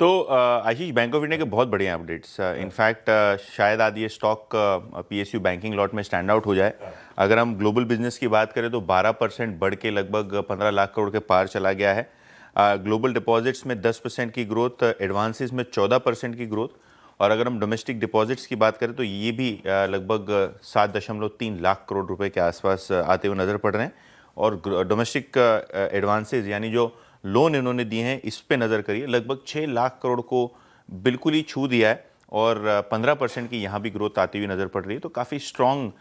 तो आशीष, bank of India के बहुत बढ़िया अपडेट्स। इनफैक्ट शायद आज ये स्टॉक पीएसयू बैंकिंग लॉट में स्टैंड आउट हो जाए। अगर हम ग्लोबल बिजनेस की बात करें तो 12% बढ़ के लगभग 15 लाख करोड़ के पार चला गया है। ग्लोबल डिपॉजिट्स में 10% की ग्रोथ, एडवांसेस में 14% की ग्रोथ, और अगर हम डोमेस्टिक डिपॉजिट्स की बात करें तो ये भी लगभग 7.3 लाख करोड़ रुपए के आसपास आते हुए नज़र पड़ रहे हैं। और डोमेस्टिक एडवांसेस यानी जो लोन इन्होंने दिए हैं इस पे नज़र करिए, लगभग 6 लाख करोड़ को बिल्कुल ही छू दिया है, और 15% की यहाँ भी ग्रोथ आती हुई नज़र पड़ रही है। तो काफ़ी strong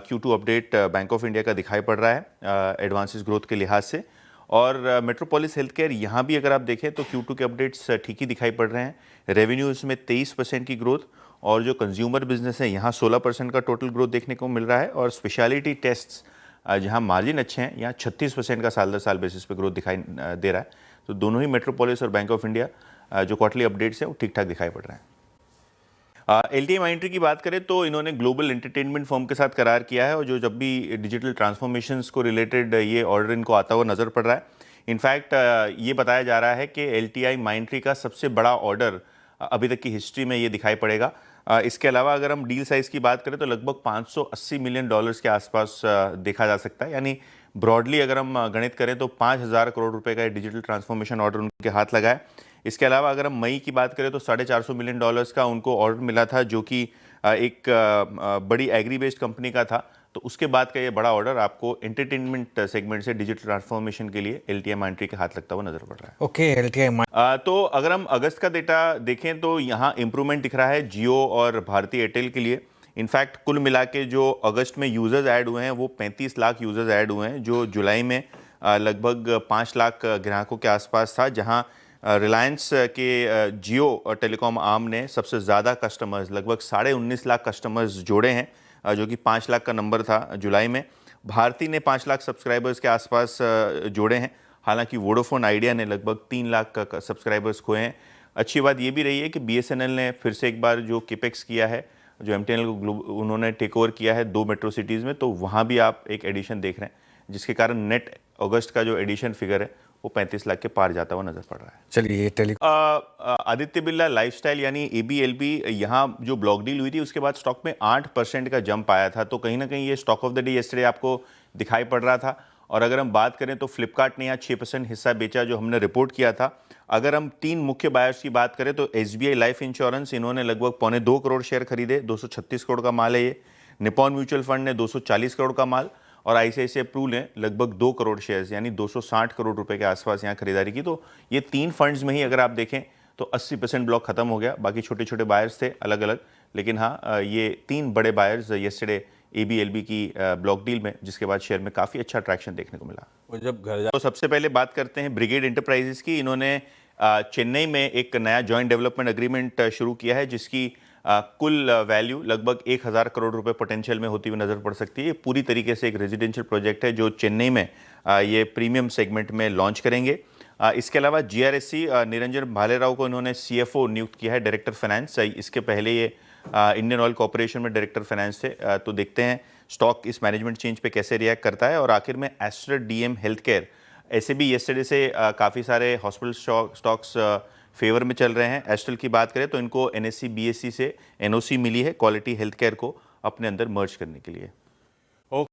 Q2 update bank of India का दिखाई पड़ रहा है एडवांसेस ग्रोथ के लिहाज से। और मेट्रोपोलिस हेल्थ केयर यहाँ भी अगर आप देखें तो Q2 के अपडेट्स ठीक ही दिखाई पड़ रहे हैं। रेवेन्यूज़ में 23% की ग्रोथ, और जो कंज्यूमर बिजनेस है यहाँ 16% का टोटल ग्रोथ देखने को मिल रहा है। और स्पेशलिटी टेस्ट्स जहाँ मार्जिन अच्छे हैं यहाँ 36% का साल दर साल बेसिस पे ग्रोथ दिखाई दे रहा है। तो दोनों ही मेट्रोपोलिस और बैंक ऑफ इंडिया जो क्वार्टरली अपडेट्स हैं वो ठीक ठाक दिखाई पड़ रहे हैं। LTIMindtree की बात करें तो इन्होंने ग्लोबल एंटरटेनमेंट फर्म के साथ करार किया है, और जो जब भी डिजिटल ट्रांसफॉर्मेशंस को रिलेटेड ये ऑर्डर इनको आता हुआ नज़र पड़ रहा है। इनफैक्ट ये बताया जा रहा है कि LTIMindtree का सबसे बड़ा ऑर्डर अभी तक की हिस्ट्री में ये दिखाई पड़ेगा। इसके अलावा अगर हम डील साइज़ की बात करें तो लगभग $580 मिलियन के आसपास देखा जा सकता है। यानी ब्रॉडली अगर हम गणित करें तो 5,000 करोड़ रुपए का डिजिटल ट्रांसफॉर्मेशन ऑर्डर उनके हाथ लगा है। इसके अलावा अगर हम मई की बात करें तो $450 मिलियन का उनको ऑर्डर मिला था, जो कि एक बड़ी एग्री बेस्ड कंपनी का था। तो उसके बाद का ये बड़ा ऑर्डर आपको एंटरटेनमेंट सेगमेंट से डिजिटल ट्रांसफॉर्मेशन के लिए LTIMindtree के हाथ लगता हुआ नजर पड़ रहा है। ओके, तो अगर हम अगस्त का डेटा देखें तो यहाँ इंप्रूवमेंट दिख रहा है जियो और भारती एयरटेल के लिए। इनफैक्ट कुल मिला के जो अगस्त में यूज़र्स ऐड हुए हैं वो 35 लाख यूज़र्स ऐड हुए हैं, जो जुलाई में लगभग 5 लाख ग्राहकों के आसपास था, जहाँ रिलायंस के जियो टेलीकॉम आर्म ने सबसे ज़्यादा कस्टमर्स, लगभग 19.5 लाख कस्टमर्स जोड़े हैं, जो कि 5 लाख का नंबर था जुलाई में। भारती ने 5 लाख सब्सक्राइबर्स के आसपास जोड़े हैं, हालांकि वोडाफोन आइडिया ने लगभग 3 लाख का सब्सक्राइबर्स खोए हैं। अच्छी बात ये भी रही है कि BSNL ने फिर से एक बार जो किपेक्स किया है, जो MTNL को उन्होंने टेक ओवर किया है 2 मेट्रो सिटीज़ में, तो वहाँ भी आप एक एडिशन देख रहे हैं, जिसके कारण नेट अगस्त का जो एडिशन फिगर है वो 35 लाख के पार जाता हुआ नजर पड़ रहा है। चलिए आदित्य बिरला लाइफस्टाइल यानी ABLB, यहाँ जो ब्लॉक डील हुई थी उसके बाद स्टॉक में 8% का जंप आया था। तो कहीं ना कहीं ये stock of the day yesterday आपको दिखाई पड़ रहा था। और अगर हम बात करें तो फ्लिपकार्ट ने यहाँ 6% हिस्सा बेचा, जो हमने रिपोर्ट किया था। अगर हम 3 मुख्य बायर्स की बात करें तो SBI लाइफ इंश्योरेंस, इन्होंने लगभग 2.25 करोड़ शेयर खरीदे, 236 करोड़ का माल है ये। निपॉन म्यूचुअल फंड ने 240 करोड़ का माल, और ICICI प्रू ने लगभग 2 करोड़ शेयर्स यानी 260 करोड़ रुपए के आसपास यहाँ खरीदारी की। तो ये 3 फंड्स में ही अगर आप देखें तो 80% ब्लॉक खत्म हो गया। बाकी छोटे छोटे बायर्स थे अलग अलग, लेकिन हाँ ये 3 बड़े बायर्स यस्टरडे ABLB की ब्लॉक डील में, जिसके बाद शेयर में काफ़ी अच्छा ट्रैक्शन देखने को मिला। वो जब घर तो सबसे पहले बात करते हैं ब्रिगेड एंटरप्राइजेस की। इन्होंने चेन्नई में एक नया जॉइंट डेवलपमेंट एग्रीमेंट शुरू किया है, जिसकी कुल वैल्यू लगभग 1,000 करोड़ रुपए पोटेंशियल में होती हुई नज़र पड़ सकती है। ये पूरी तरीके से एक रेजिडेंशियल प्रोजेक्ट है जो चेन्नई में ये प्रीमियम सेगमेंट में लॉन्च करेंगे। इसके अलावा GRSC निरंजन भालेराव को इन्होंने CFO नियुक्त किया है, डायरेक्टर फाइनेंस। इसके पहले ये इंडियन ऑयल कॉर्पोरेशन में डायरेक्टर फाइनेंस थे। तो देखते हैं स्टॉक इस मैनेजमेंट चेंज पे कैसे रिएक्ट करता है। और आखिर में एस्टर DM हेल्थ केयर, ऐसे भी यस्टरडे से काफ़ी सारे हॉस्पिटल स्टॉक्स फेवर में चल रहे हैं। एस्ट्रल की बात करें तो इनको NSE BSE से NOC मिली है क्वालिटी हेल्थ केयर को अपने अंदर मर्ज करने के लिए।